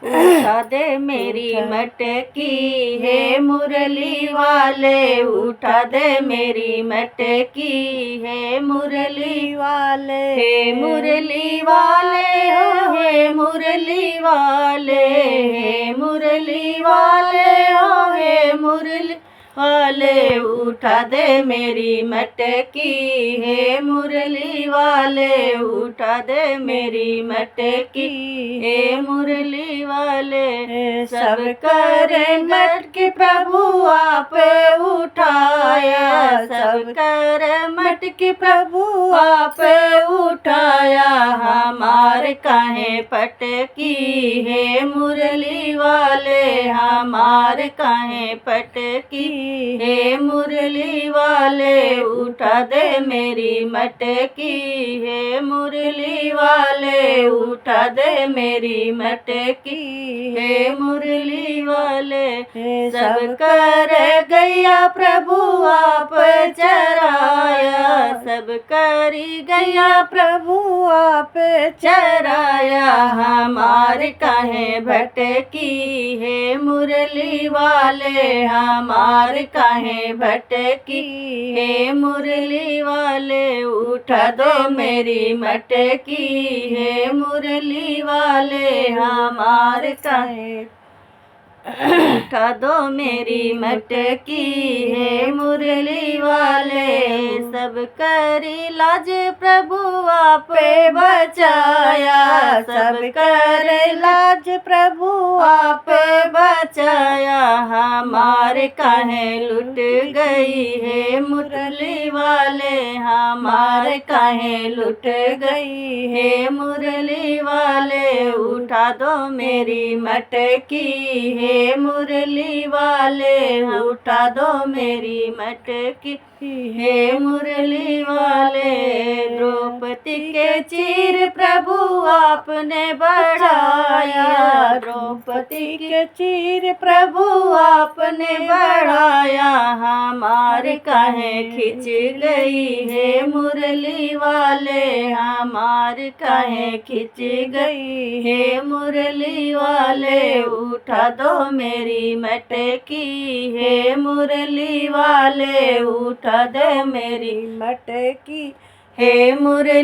उठा दे मेरी मटकी, हे मुरली वाले उठा दे मेरी मटकी, हे मुरली वाले, हे मुरली वाले हो, हे मुरली वाले, हे मुरली वाले हो, हे मुरली वाले उठा दे मेरी मटकी, हे मुरली वाले उठा दे मेरी मटकी, हे मुरली वाले। सब करे मटकी प्रभु आप उठाया, सब करे मटकी प्रभु आप उठाया, हमार काहे पटकी, हे मुरली वाले हमार काहे पटकी, हे मुरली वाले उठा दे मेरी मटकी, हे मुरली वाले उठा दे मेरी मटकी, हे मुरली वाले। सब कर गया प्रभु आप चराया, सब करी गया प्रभु आप चराया, हमार काहे भटकी, हे मुरली वाले हमार काहे भटकी, हे मुरली वाले उठा दो मेरी मटकी, हे मुरली वाले हमार काहे उठा दो मेरी मटकी, हे मुरली वाले। सब करी लाज प्रभु आप बचाया, सब कर लाज प्रभु आप बचाया, हमारे काहे लुट गई, हे मुरली वाले हमारे काहे लुट गई, हे मुरली वाले उठा दो मेरी मटकी, हे मुरली वाले उठा दो मेरी मटकी, हे मुरली वाले। द्रौपदी के चीर प्रभु आपने बढ़ाया, द्रौपदी के चीर प्रभु आपने बढ़ाया, हमारे काहे खिंच गई, हे मुरली वाले हमारे काहे खिंच गई, हे मुरली वाले उठा दो मेरी मटकी, हे मुरली वाले उठा दे मेरी मटकी, हे मुरली